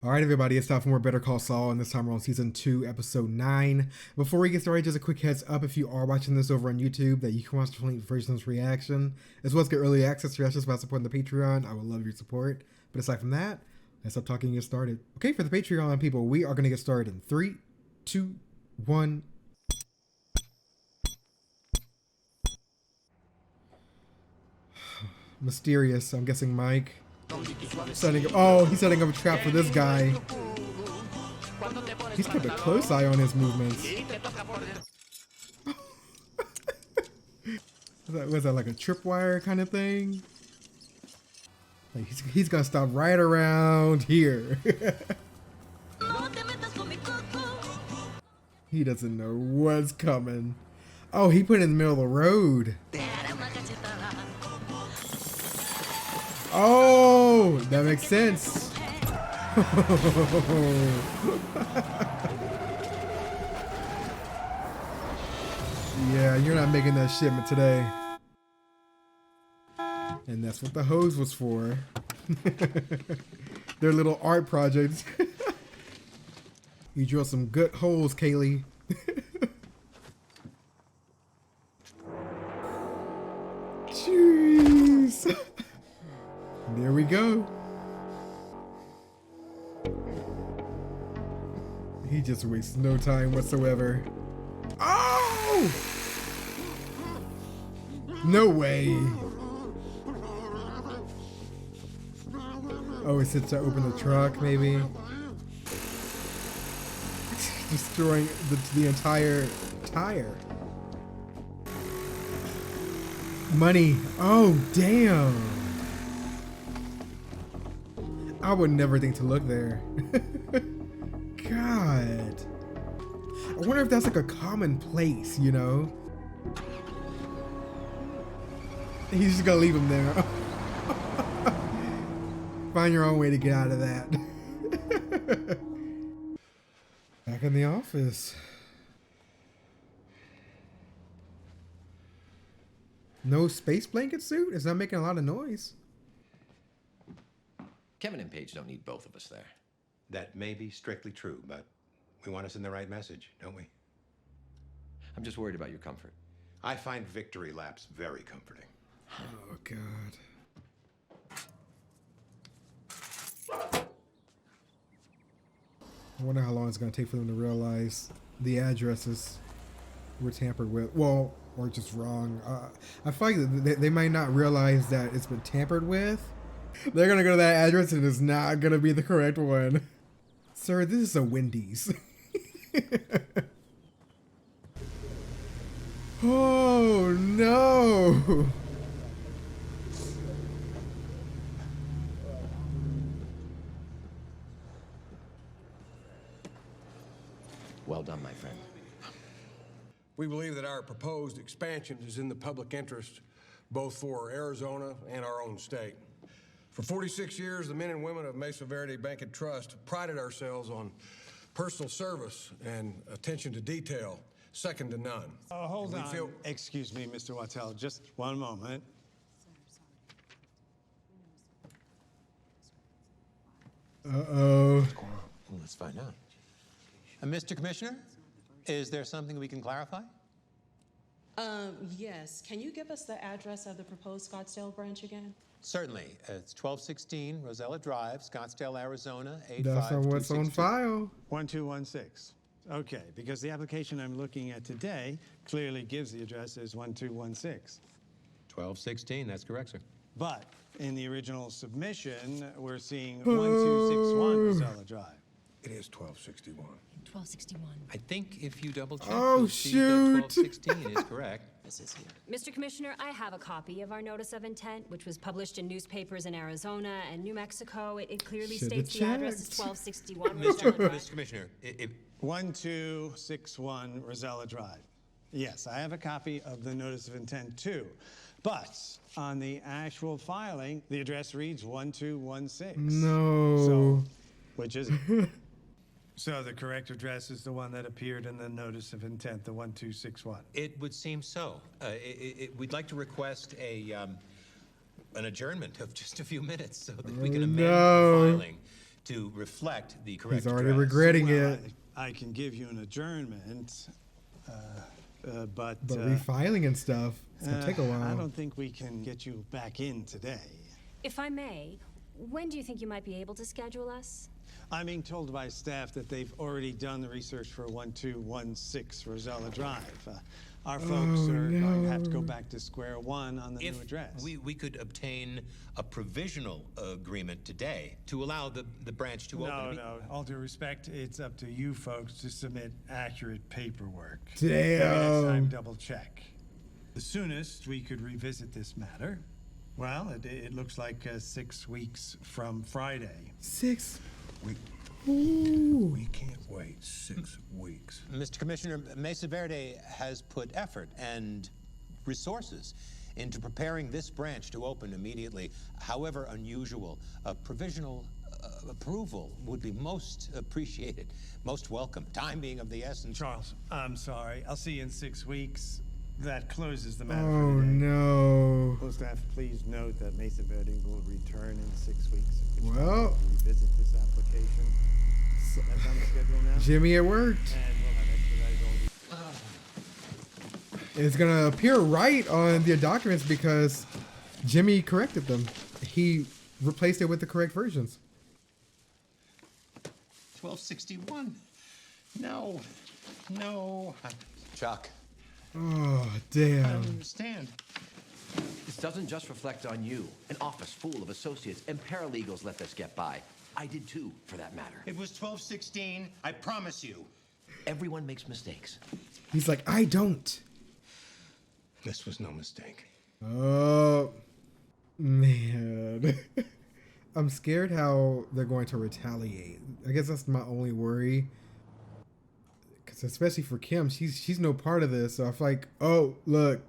All right, everybody, it's time for more Better Call Saul, and this time we're on season 2, episode 9. Before we get started, just a quick heads up: if you are watching this over on YouTube, that you can watch the complete version of this reaction, as well as get early access to reactions by supporting the Patreon. I would love your support. But aside from that, let's stop talking and get started. Okay, for the Patreon people, we are going to get started in 3, 2, 1. Mysterious. I'm guessing Mike. He's setting up a trap for this guy. He's kept a close eye on his movements. Was that like a tripwire kind of thing? Like he's gonna stop right around here. He doesn't know what's coming. Oh, he put it in the middle of the road. Oh, that makes sense. Yeah, you're not making that shipment today. And that's what the hose was for. Their little art project. You drilled some good holes, Kaylee. Jeez. There we go. He just wastes no time whatsoever. Oh! No way. Oh, he sits to open the truck, maybe. Destroying the entire tire. Money. Oh, damn. I would never think to look there. God. I wonder if that's like a common place, you know? He's just gonna leave him there. Find your own way to get out of that. Back in the office. No space blanket suit? It's not making a lot of noise. Kevin and Paige don't need both of us there. That may be strictly true, but we want to send the right message, don't we? I'm just worried about your comfort. I find victory laps very comforting. Oh, God. I wonder how long it's going to take for them to realize the addresses were tampered with. Well, or just wrong. I feel like they might not realize that it's been tampered with. They're going to go to that address and it's not going to be the correct one. Sir, this is a Wendy's. Oh, no. Well done, my friend. We believe that our proposed expansion is in the public interest, both for Arizona and our own state. For 46 years, the men and women of Mesa Verde Bank and Trust prided ourselves on personal service and attention to detail, second to none. Hold on. Excuse me, Mr. Wattel, just one moment. Uh-oh. What's going on? Well, let's find out. Mr. Commissioner, is there something we can clarify? Yes. Can you give us the address of the proposed Scottsdale branch again? Certainly. It's 1216 Rosella Drive, Scottsdale, Arizona, That's on what's on 85262. file. 1216. Okay, because the application I'm looking at today clearly gives the address as 1216. 1216, that's correct, sir. But in the original submission, we're seeing 1261 Rosella Drive. It is 1261. 1261. I think if you double check, Oh, you'll see that shoot. 1216 is correct. This is here. Mr. Commissioner, I have a copy of our notice of intent, which was published in newspapers in Arizona and New Mexico. It clearly Should've states the address is checked. 1261 Rosella Drive. Mr. Commissioner, if 1261 Rosella Drive. Yes, I have a copy of the notice of intent too. But on the actual filing, the address reads 1216. No. So, which is it? So the correct address is the one that appeared in the notice of intent, the 1261. it would seem so. We'd like to request an adjournment of just a few minutes so that we can amend no. the filing to reflect the correct He's already address. regretting Well, it. I can give you an adjournment, but Refiling and stuff, it's gonna take a while. I don't think we can get you back in today. If I may, when do you think you might be able to schedule us? I'm being told by staff that they've already done the research for 1216 Rosella Drive. Our folks are going to have to go back to square one on the new address. If we could obtain a provisional agreement today to allow the branch to open. No, all due respect, it's up to you folks to submit accurate paperwork. Damn. Maybe next time, double check. The soonest we could revisit this matter, well, it looks like 6 weeks from Friday. 6. We can't wait 6 weeks. Mr. Commissioner, Mesa Verde has put effort and resources into preparing this branch to open immediately. However unusual, a provisional approval would be most appreciated, most welcome. Time being of the essence. Charles, I'm sorry. I'll see you in 6 weeks. That closes the matter Oh for today. no. Will staff please note that Mesa Verde will return in 6 weeks. If we Well. revisit this application. That's on the schedule now. Jimmy, it worked. And we'll have expedited all It's gonna appear right on the documents because Jimmy corrected them. He replaced it with the correct versions. 1261. No. Chuck. Oh, I damn. don't understand. This doesn't just reflect on you. An office full of associates and paralegals let this get by. I did too, for that matter. It was 1216. I promise you. Everyone makes mistakes. He's like, I don't. This was no mistake. Oh, man. I'm scared how they're going to retaliate. I guess that's my only worry. Because especially for Kim, she's no part of this. So I feel like, oh, look.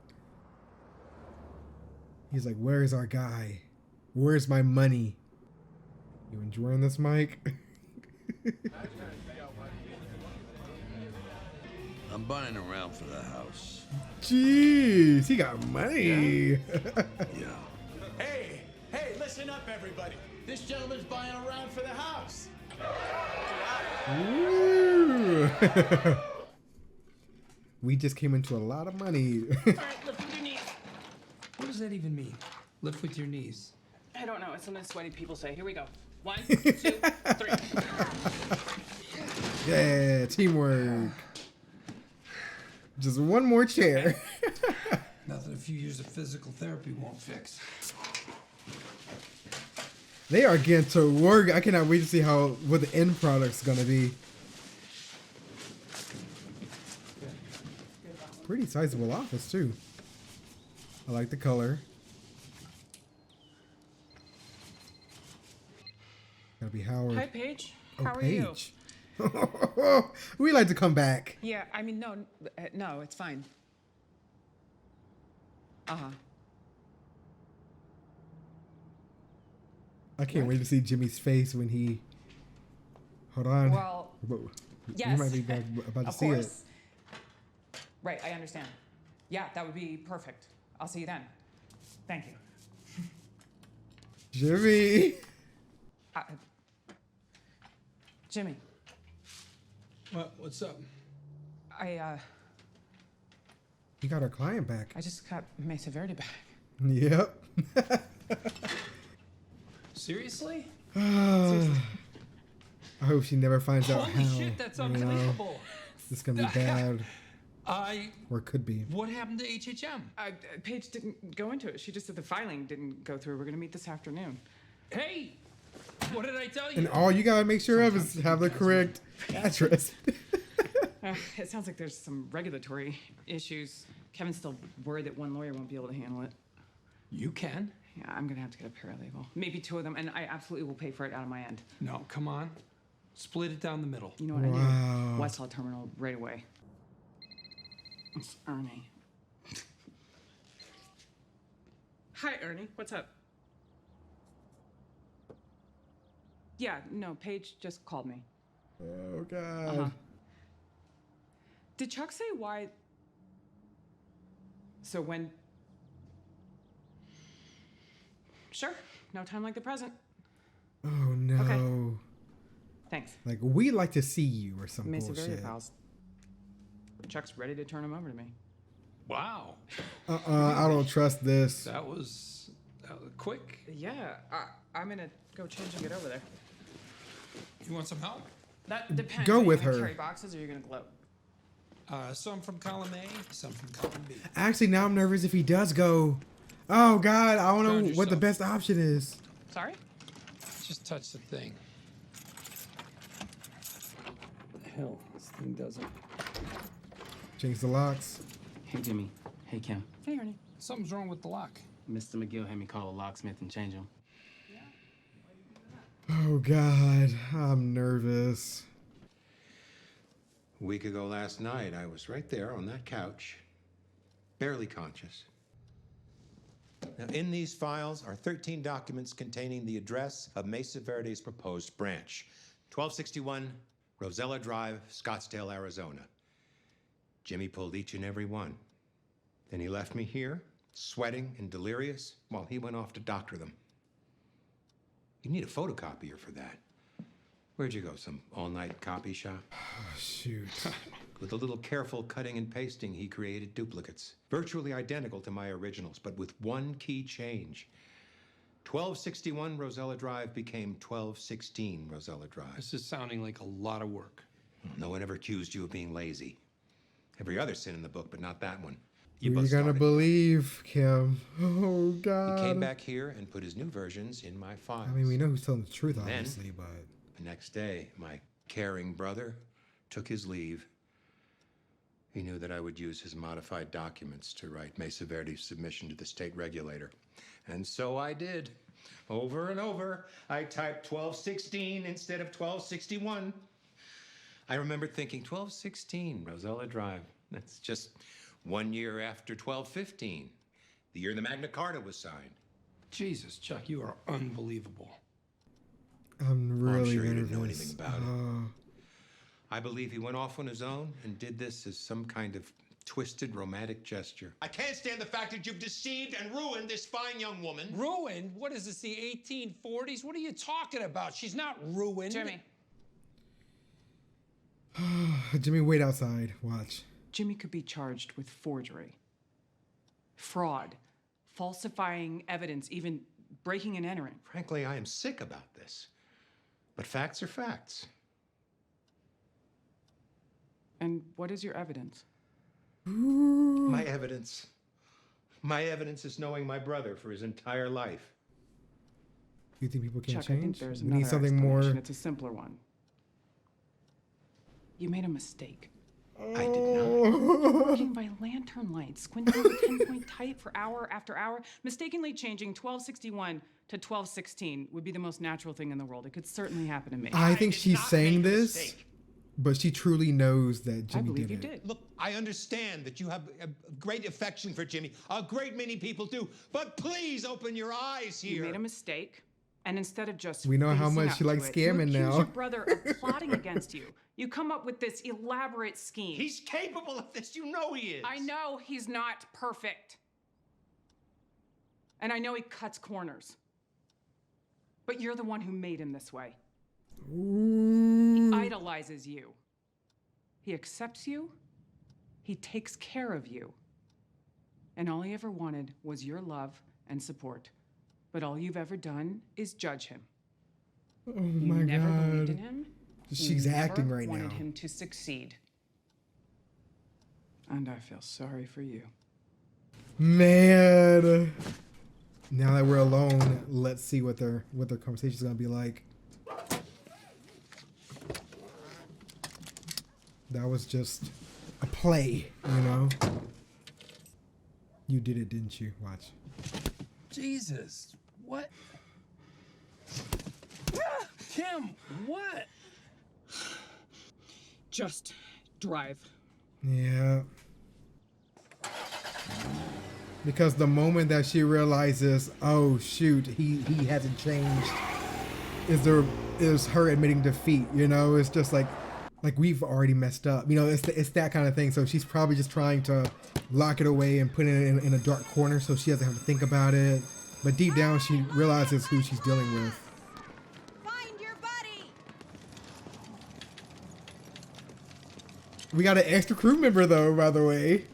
He's like, where's our guy? Where's my money? You enjoying this, Mike? I'm buying around for the house. Jeez, he got money. Yeah. Hey, listen up, everybody. This gentleman's buying around for the house. Ooh. We just came into a lot of money. All right, lift with your knees. What does that even mean? Lift with your knees. I don't know. It's something sweaty people say. Here we go. 1, 2, 3. Yeah, teamwork. Just one more chair. Nothing a few years of physical therapy won't fix. They are getting to work. I cannot wait to see what the end product's gonna be. Pretty sizable office too. I like the color. Gotta be Howard. Hi, Paige. Oh, How are you? Paige. We like to come back. Yeah, I mean, no, it's fine. I can't wait to see Jimmy's face when he. Hold on. Well, You might be about to of see course. Right, I understand. Yeah, that would be perfect. I'll see you then. Thank you. it. Jimmy. Jimmy, What's up? You got our client back. I just got Mesa Verde back. Yep. Seriously? I hope she never finds out Holy how. shit, that's you know. unbelievable. This is gonna be bad. Or it could be. What happened to HHM? Paige didn't go into it. She just said the filing didn't go through. We're going to meet this afternoon. Hey, what did I tell you? And all you gotta make sure of is have the correct address. It sounds like there's some regulatory issues. Kevin's still worried that one lawyer won't be able to handle it. You can. Yeah, I'm going to have to get a paralegal. Maybe 2 of them, and I absolutely will pay for it out of my end. No, come on. Split it down the middle. You know what I Wow. do? Westlaw Terminal right away. It's Ernie. Hi, Ernie. What's up? Yeah, no, Paige just called me. Oh God. Did Chuck say why? So when? Sure. No time like the present. Oh no. Okay. Thanks. Like, we'd like to see you or some Mesa Verde bullshit. files. Chuck's ready to turn him over to me. Wow. I don't trust this. That was quick. Yeah, I'm gonna go change and get over there. You want some help? That depends. Go Are you with gonna her. Carry boxes, or are you gonna gloat? Some from column A, some from column B. Actually, now I'm nervous if he does go. Oh, God. I don't know Ground what the yourself. best option is. Sorry? Just touch the thing. What the hell? This thing doesn't. Change the locks. Hey, Jimmy. Hey, Kim. Hey, Ernie. Something's wrong with the lock. Mr. McGill had me call a locksmith and change him. Oh, God. I'm nervous. A week ago last night, I was right there on that couch, barely conscious. Now, in these files are 13 documents containing the address of Mesa Verde's proposed branch, 1261 Rosella Drive, Scottsdale, Arizona. Jimmy pulled each and every one. Then he left me here, sweating and delirious, while he went off to doctor them. You need a photocopier for that. Where'd you go? Some all-night copy shop? Oh, shoot. With a little careful cutting and pasting, he created duplicates, virtually identical to my originals, but with one key change. 1261 Rosella Drive became 1216 Rosella Drive. This is sounding like a lot of work. No one ever accused you of being lazy. Every other sin in the book, but not that one. Who are you both gonna started. believe, Kim? Oh, God. He came back here and put his new versions in my files. I mean, we know who's telling the truth, Then, obviously, but... The next day, my caring brother took his leave. He knew that I would use his modified documents to write Mesa Verde's submission to the state regulator. And so I did. Over and over, I typed 1216 instead of 1261. I remembered thinking 1216 Rosella Drive. That's just 1 year after 1215, the year the Magna Carta was signed. Jesus, Chuck, you are unbelievable. I'm really sure he nervous. didn't know anything about it. I believe he went off on his own and did this as some kind of twisted romantic gesture. I can't stand the fact that you've deceived and ruined this fine young woman. Ruined? What is this, the 1840s? What are you talking about? She's not ruined. Jimmy. Jimmy, wait outside. Watch. Jimmy could be charged with forgery, fraud, falsifying evidence, even breaking and entering. Frankly, I am sick about this. But facts are facts. And what is your evidence? My evidence. My evidence is knowing my brother for his entire life. You think people can Chuck, I think change? there's We another need something more. explanation. It's a simpler one. You made a mistake. I did not. Working by lantern light, squinting with a 10-point type for hour after hour, mistakenly changing 1261 to 1216 would be the most natural thing in the world. It could certainly happen to me. I think she's saying this, but she truly knows that Jimmy believe did you it. did. Look, I understand that you have a great affection for Jimmy. A great many people do. But please open your eyes here. You made a mistake, and instead of just We know how facing much up she to likes it, scamming you accuse now. your brother of plotting against you. You come up with this elaborate scheme. He's capable of this. You know he is. I know he's not perfect. And I know he cuts corners. But you're the one who made him this way. He idolizes you. He accepts you. He takes care of you. And all he ever wanted was your love and support. But all you've ever done is judge him. Oh my You never God. believed in him. She's You acting never right wanted now. him to succeed. And I feel sorry for you. Man. Now that we're alone, let's see what their conversation's gonna be like. That was just a play, you know? You did it, didn't you? Watch. Jesus, what? Kim, what? Just drive. Yeah. Because the moment that she realizes, oh shoot, he hasn't changed, is her admitting defeat, you know? It's just like we've already messed up. You know, it's that kind of thing. So she's probably just trying to lock it away and put it in a dark corner so she doesn't have to think about it. But deep down, she realizes who she's dealing with. Find your buddy. We got an extra crew member though, by the way.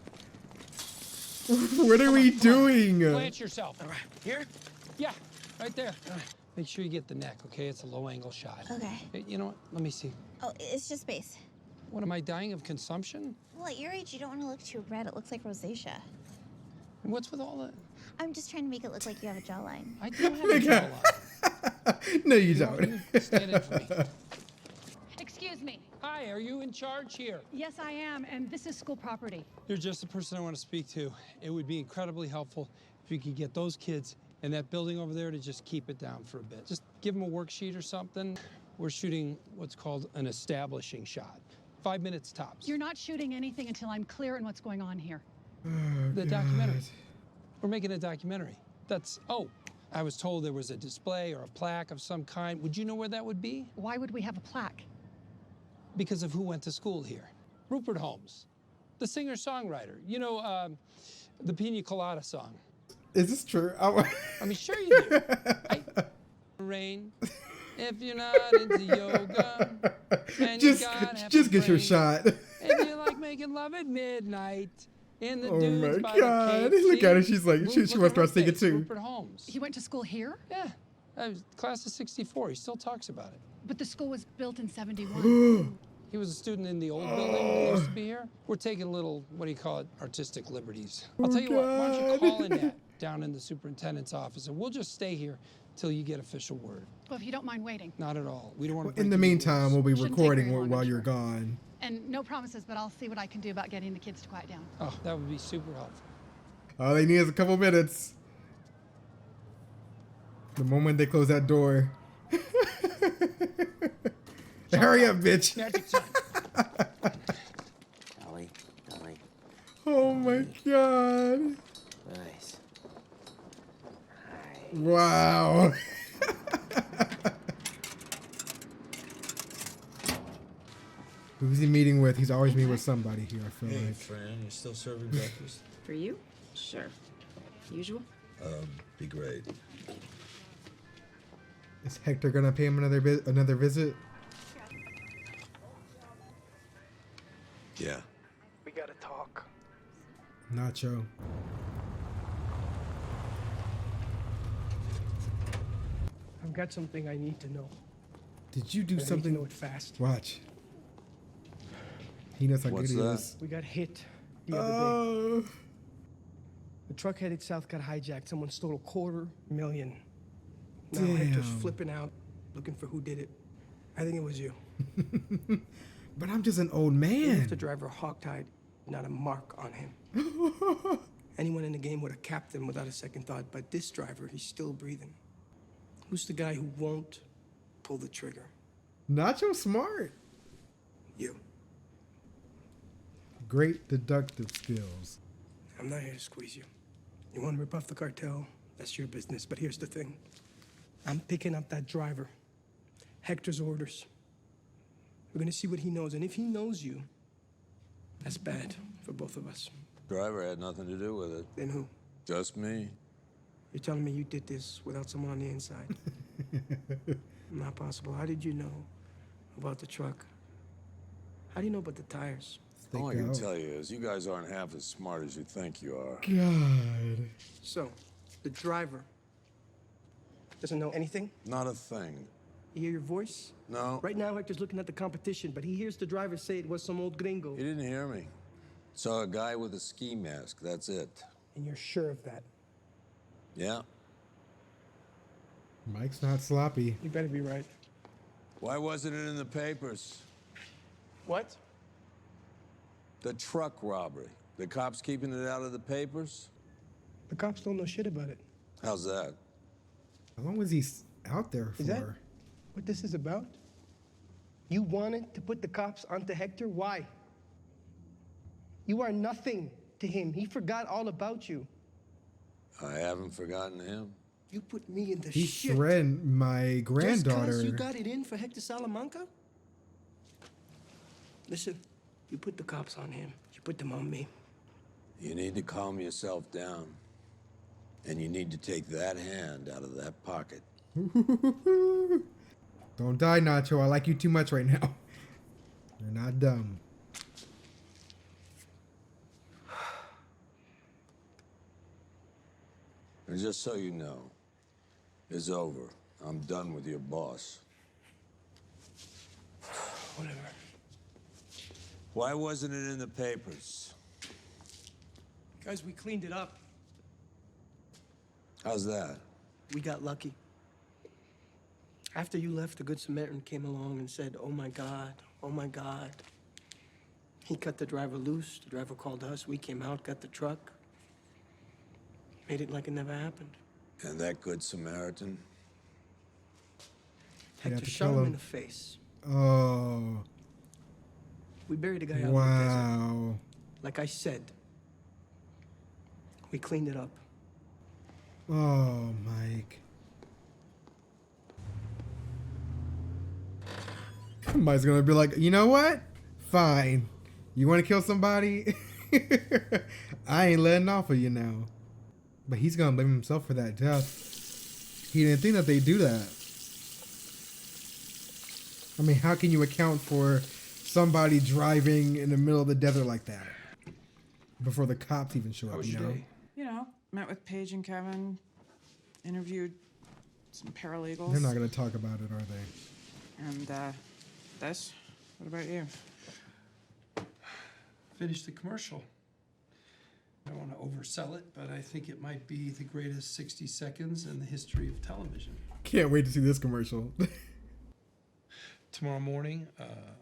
What are we doing? Plant yourself. All right, here? Yeah, right there. Make sure you get the neck, okay? It's a low-angle shot. Okay. Hey, you know what? Let me see. Oh, it's just space. What, am I dying of consumption? Well, at your age, you don't want to look too red. It looks like rosacea. And what's with all that? I'm just trying to make it look like you have a jawline. I do have a jawline. No, you don't. Stand in for me. Excuse me. Hi, are you in charge here? Yes, I am, and this is school property. You're just the person I want to speak to. It would be incredibly helpful if you could get those kids in that building over there to just keep it down for a bit. Just give them a worksheet or something. We're shooting what's called an establishing shot. 5 minutes tops. You're not shooting anything until I'm clear on what's going on here. The documentary. We're making a documentary. Oh, I was told there was a display or a plaque of some kind. Would you know where that would be? Why would we have a plaque? Because of who went to school here. Rupert Holmes, the singer-songwriter. You know, the Pina Colada song. Is this true? I mean, sure you do. Rain, if you're not into yoga, and just you gotta have just a get your brain. shot. If you like making love at midnight, in the Oh dunes my by God! the Cape, Look at her. see? She's like, she Look wants at to her start singing face, too. Rupert Holmes. He went to school here? Yeah, class of '64. He still talks about it. But the school was built in 71. He was a student in the old building that used to be here. We're taking a little, what do you call it, artistic liberties. I'll tell you what, why don't you call Annette down in the superintendent's office, and we'll just stay here till you get official word. Well, if you don't mind waiting. Not at all. We don't want to. In the meantime, we'll be Shouldn't take recording very long, while I'm you're sure. gone. And no promises, but I'll see what I can do about getting the kids to quiet down. Oh, that would be super helpful. All they need is a couple minutes. The moment they close that door. Hurry up, bitch. Dolly. Oh my God. Nice. Wow. Who's he meeting with? He's always meeting with somebody here, I feel Hey, like. Fran, you still serving breakfast? For you? Sure. Usual? Be great. Is Hector gonna pay him another visit? Yeah. We gotta talk. Nacho. I've got something I need to know. Did you do I need to something? know it fast. Watch. He knows how What's good he that? is. We got hit the other day. The truck headed south got hijacked. Someone stole $250,000. Now Hector's Damn. flipping out, looking for who did it. I think it was you. But I'm just an old The man. driver hogtied, not a mark on him. Anyone in the game would have capped him without a second thought, but this driver, he's still breathing. Who's the guy who won't pull the trigger? Nacho smart. You. Great deductive skills. I'm not here to squeeze you. You want to rip off the cartel? That's your business. But here's the thing. I'm picking up that driver. Hector's orders. We're gonna see what he knows, and if he knows you, that's bad for both of us. Driver had nothing to do with it. Then who? Just me. You're telling me you did this without someone on the inside? Not possible. How did you know about the truck? How do you know about the tires? All I can tell you is you guys aren't half as smart as you think you are. God. So, the driver doesn't know anything? Not a thing. You hear your voice? No. Right now, Hector's looking at the competition, but he hears the driver say it was some old gringo. He didn't hear me. Saw a guy with a ski mask. That's it. And you're sure of that? Yeah. Mike's not sloppy. You better be right. Why wasn't it in the papers? What? The truck robbery. The cops keeping it out of the papers? The cops don't know shit about it. How's that? How long was he out there for? Is that what this is about? You wanted to put the cops onto Hector? Why? You are nothing to him. He forgot all about you. I haven't forgotten him. You put me in the He shit. threatened my granddaughter. Just 'cause you got it in for Hector Salamanca? Listen, you put the cops on him. You put them on me. You need to calm yourself down. And you need to take that hand out of that pocket. Don't die, Nacho. I like you too much right now. You're not dumb. And just so you know, it's over. I'm done with your boss. Whatever. Why wasn't it in the papers? Guys, we cleaned it up. How's that? We got lucky. After you left, the Good Samaritan came along and said, "Oh my God, oh my God." He cut the driver loose. The driver called us. We came out, got the truck. Made it like it never happened. And that Good Samaritan? Hector shot him in the face. Oh. We buried the guy out in the Wow. desert. Like I said, we cleaned it up. Oh, Mike. Mike's gonna be like, you know what? Fine. You want to kill somebody? I ain't letting off of you now. But he's gonna blame himself for that death. He didn't think that they'd do that. I mean, how can you account for somebody driving in the middle of the desert like that before the cops even show up? You know? You know, met with Paige and Kevin, interviewed some paralegals. They're not gonna talk about it, are they? And this. What about you? Finished the commercial. I don't want to oversell it, but I think it might be the greatest 60 seconds in the history of television. Can't wait to see this commercial. Tomorrow morning,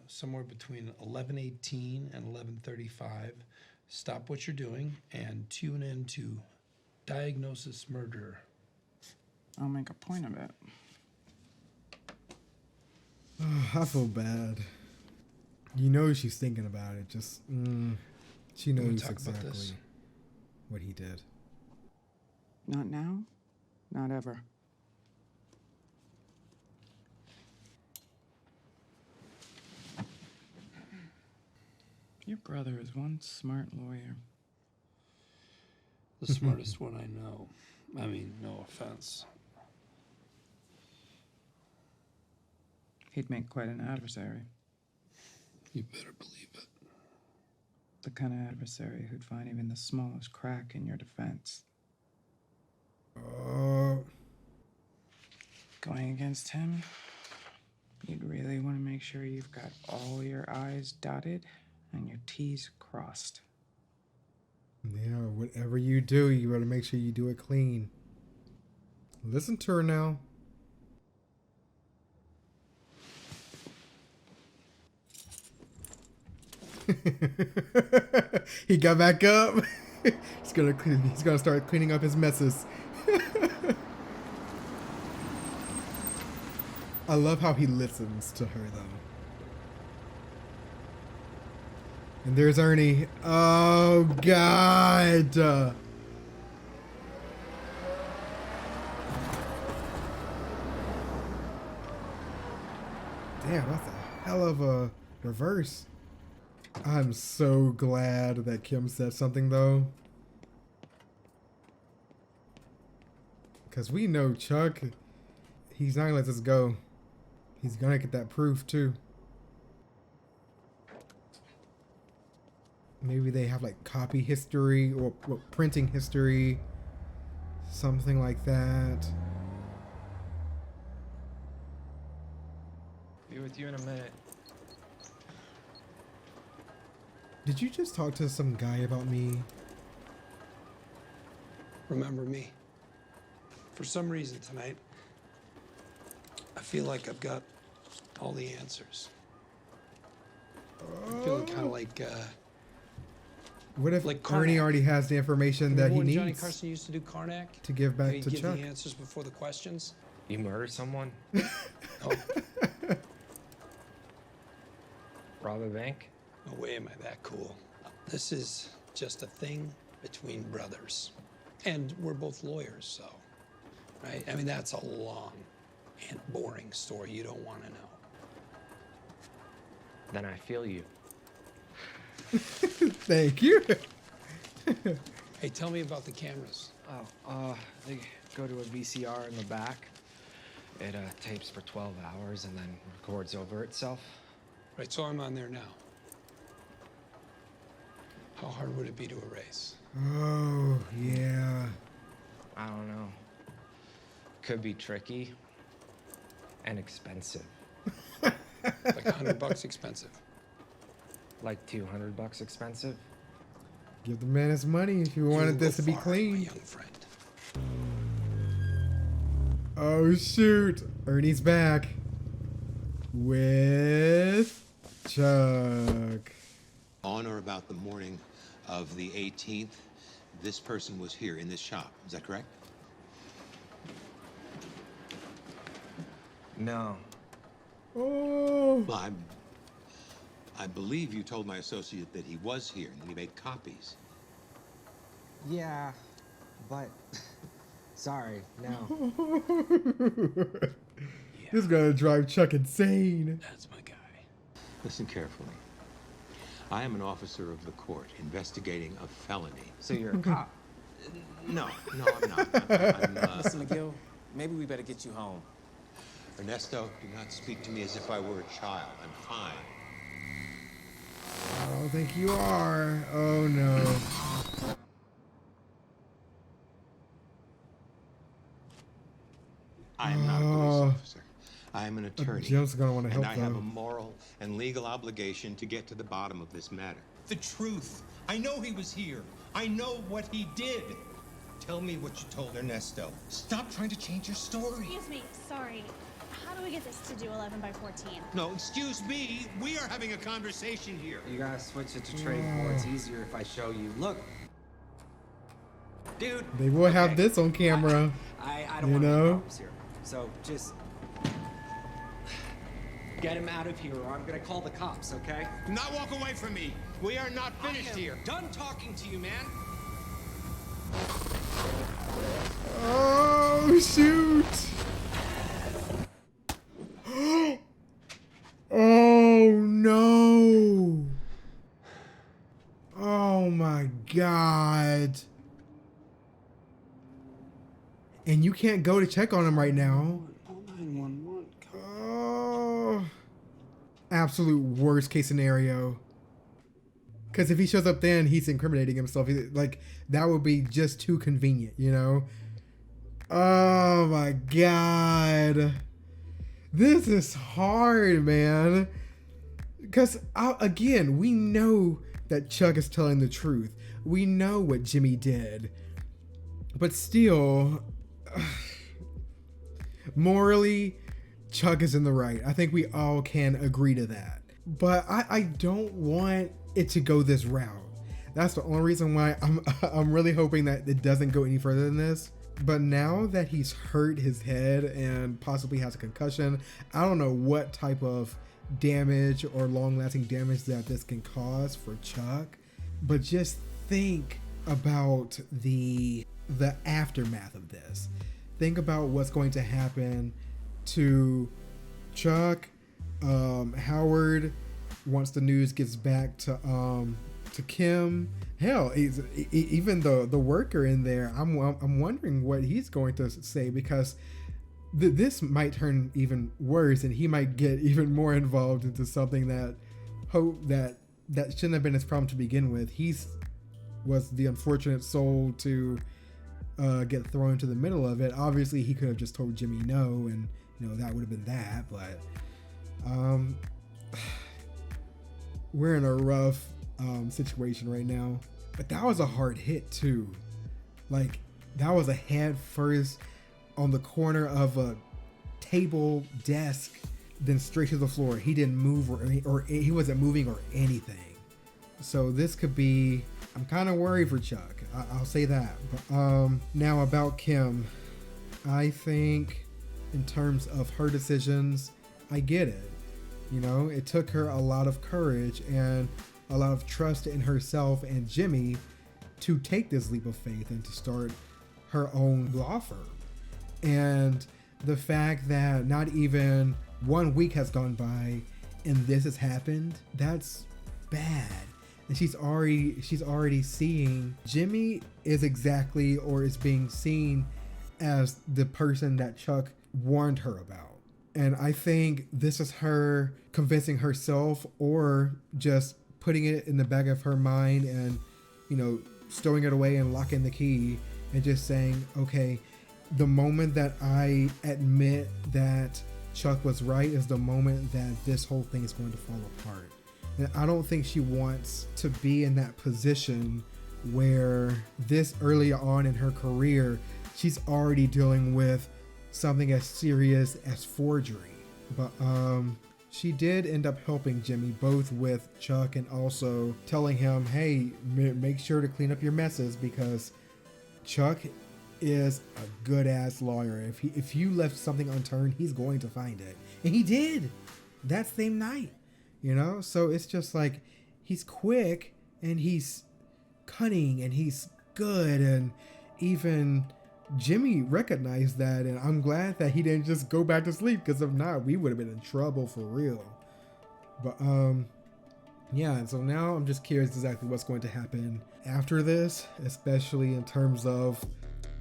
somewhere between 11:18 and 11:35, stop what you're doing and tune in to Diagnosis Murder. I'll make a point of it. I feel bad. You know she's thinking about it. Just, she knows exactly what he did. Not now, not ever. Your brother is one smart lawyer. The smartest one I know. I mean, no offense. He'd make quite an adversary. You better believe it. The kind of adversary who'd find even the smallest crack in your defense. Going against him, you'd really want to make sure you've got all your I's dotted and your T's crossed. Yeah, whatever you do, you better make sure you do it clean. Listen to her now. He got back up. He's gonna start cleaning up his messes. I love how he listens to her though. And there's Ernie. Oh God. Damn, that's a hell of a reverse. I'm so glad that Kim said something though. Because we know Chuck, he's not gonna let this go. He's gonna get that proof too. Maybe they have like copy history or printing history. Something like that. Be with you in a minute. Did you just talk to some guy about me? Remember me. For some reason tonight, I feel like I've got all the answers. I'm feeling kind of like, what if like Ernie Karnak. already has the information that he when needs Johnny Carson used to do Karnak? to give back He'd to give Chuck? the answers before the questions. You murdered someone? Oh, Rob a bank? no way am I that cool. This is just a thing between brothers. And we're both lawyers, so, right? I mean, that's a long and boring story you don't want to know. Then I feel you. Thank you. Hey, tell me about the cameras. Oh, they go to a VCR in the back. It tapes for 12 hours and then records over itself. Right, so I'm on there now. How hard would it be to erase? Oh, yeah. I don't know. Could be tricky and expensive. Like $100 expensive. Like $200 expensive. Give the man his money if you wanted this to be clean. Young friend. Oh shoot, Ernie's back with Chuck. On or about the morning of the 18th, this person was here in this shop. Is that correct? No. Oh. Well, I believe you told my associate that he was here and that he made copies. Yeah, but sorry, no. This is gonna drive Chuck insane. That's my guy. Listen carefully. I am an officer of the court investigating a felony. So you're a cop? No, I'm not. Mr. McGill, maybe we better get you home. Ernesto, do not speak to me as if I were a child. I'm fine. I don't think you are. Oh no. I am not a police officer. I am an attorney. Jim's gonna want to help and I have though. a moral and legal obligation to get to the bottom of this matter. The truth. I know he was here. I know what he did. Tell me what you told Ernesto. Stop trying to change your story. Excuse me, sorry. How do we get this to do 11 by 14? No, excuse me. We are having a conversation here. You gotta switch it to trade 4. It's easier if I show you. Look. Dude. They will have this on camera. I don't you want to know? problems here. So just get him out of here or I'm gonna call the cops, okay? Do not walk away from me. We are not finished here. Done talking to you, man. Oh shoot! Oh no! Oh my god! And you can't go to check on him right now. Oh, absolute worst case scenario. Because if he shows up then, he's incriminating himself. Like, that would be just too convenient, you know? Oh my god. This is hard, man. Because, again, we know that Chuck is telling the truth. We know what Jimmy did. But still, morally, Chuck is in the right. I think we all can agree to that. But I don't want it to go this route. That's the only reason why I'm really hoping that it doesn't go any further than this. But now that he's hurt his head and possibly has a concussion, I don't know what type of damage or long-lasting damage that this can cause for Chuck. But just think about the aftermath of this. Think about what's going to happen to Chuck, Howard, once the news gets back to Kim. Hell, even the worker in there, I'm wondering what he's going to say, because this might turn even worse and he might get even more involved into something that shouldn't have been his problem to begin with. Was the unfortunate soul to get thrown into the middle of it. Obviously he could have just told Jimmy no, and that would have been that, but we're in a rough situation right now. But that was a hard hit too. Like, that was a head first on the corner of a table desk, then straight to the floor. He didn't move or he wasn't moving or anything. So this could be, I'm kind of worried for Chuck. I'll say that. But now about Kim, I think in terms of her decisions, I get it. It took her a lot of courage and a lot of trust in herself and Jimmy to take this leap of faith and to start her own law firm. And the fact that not even 1 week has gone by and this has happened, that's bad. And she's already seeing Jimmy is exactly, or is being seen as, the person that Chuck warned her about. And I think this is her convincing herself, or just putting it in the back of her mind and, stowing it away and locking the key, and just saying, okay, the moment that I admit that Chuck was right is the moment that this whole thing is going to fall apart. And I don't think she wants to be in that position where this early on in her career, she's already dealing with something as serious as forgery. But she did end up helping Jimmy, both with Chuck and also telling him, hey, make sure to clean up your messes, because Chuck is a good ass lawyer. If you left something unturned, he's going to find it. And he did that same night, you know? So it's just like, he's quick and he's cunning and he's good, and even Jimmy recognized that, and I'm glad that he didn't just go back to sleep, because if not, we would have been in trouble for real. But yeah, and so now I'm just curious exactly what's going to happen after this, especially in terms of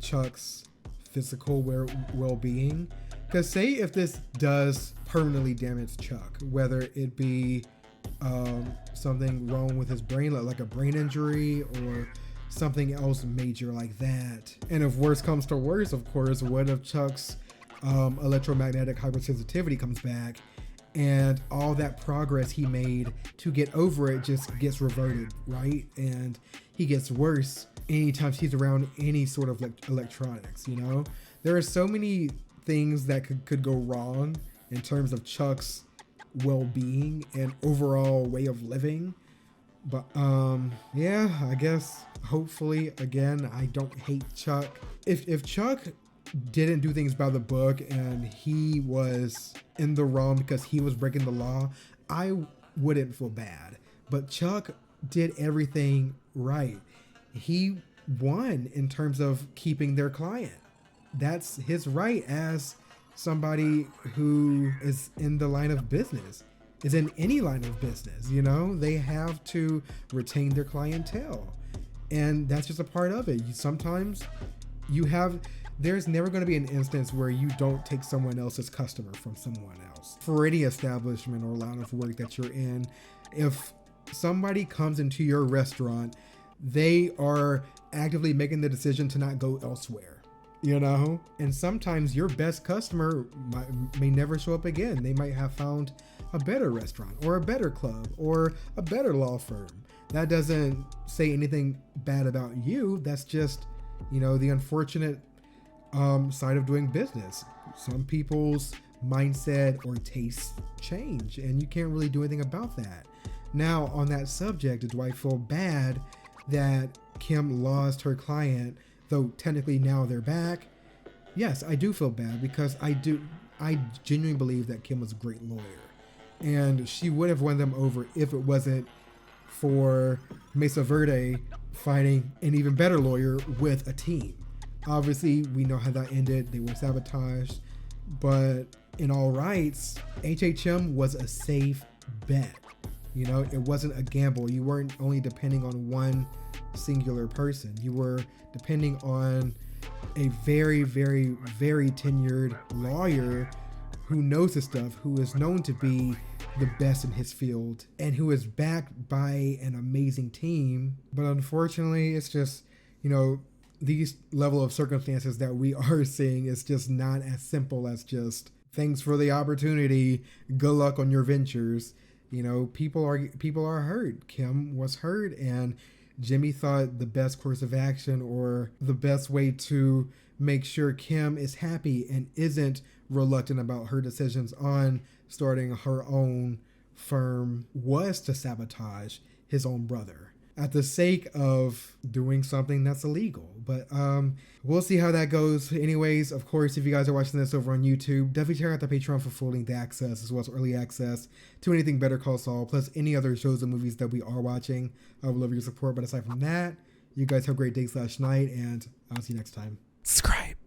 Chuck's physical well-being. Because say if this does permanently damage Chuck, whether it be something wrong with his brain, like a brain injury, or something else major like that. And if worse comes to worse, of course, what if Chuck's electromagnetic hypersensitivity comes back and all that progress he made to get over it just gets reverted, right? And he gets worse anytime he's around any sort of electronics, you know? There are so many things that could go wrong in terms of Chuck's well-being and overall way of living. But yeah, I guess hopefully, again, I don't hate Chuck. If Chuck didn't do things by the book and he was in the wrong because he was breaking the law, I wouldn't feel bad. But Chuck did everything right. He won in terms of keeping their client. That's his right as somebody who is in the line of business, is in any line of business, you know? They have to retain their clientele. And that's just a part of it. Sometimes there's never going to be an instance where you don't take someone else's customer from someone else. For any establishment or line of work that you're in, if somebody comes into your restaurant, they are actively making the decision to not go elsewhere, you know? And sometimes your best customer may never show up again. They might have found a better restaurant or a better club or a better law firm. That doesn't say anything bad about you. That's just, you know, the unfortunate side of doing business. Some people's mindset or tastes change, and you can't really do anything about that. Now, on that subject, do I feel bad that Kim lost her client, though technically now they're back? Yes, I do feel bad, because I genuinely believe that Kim was a great lawyer, and she would have won them over if it wasn't for Mesa Verde finding an even better lawyer with a team. Obviously, we know how that ended. They were sabotaged, but in all rights, HHM was a safe bet. You know, it wasn't a gamble. You weren't only depending on one singular person. You were depending on a very, very, very tenured lawyer who knows his stuff, who is known to be the best in his field, and who is backed by an amazing team. But unfortunately, it's just, you know, these level of circumstances that we are seeing is just not as simple as just thanks for the opportunity, good luck on your ventures. You know, people are hurt. Kim was hurt, and Jimmy thought the best course of action, or the best way to make sure Kim is happy and isn't reluctant about her decisions on starting her own firm, was to sabotage his own brother at the sake of doing something that's illegal. But we'll see how that goes. Anyways, of course, if you guys are watching this over on YouTube, definitely check out the Patreon for full length access, as well as early access to anything Better Call Saul, plus any other shows and movies that we are watching. I would love your support. But aside from that, you guys have a great day/night, and I'll see you next time. Subscribe.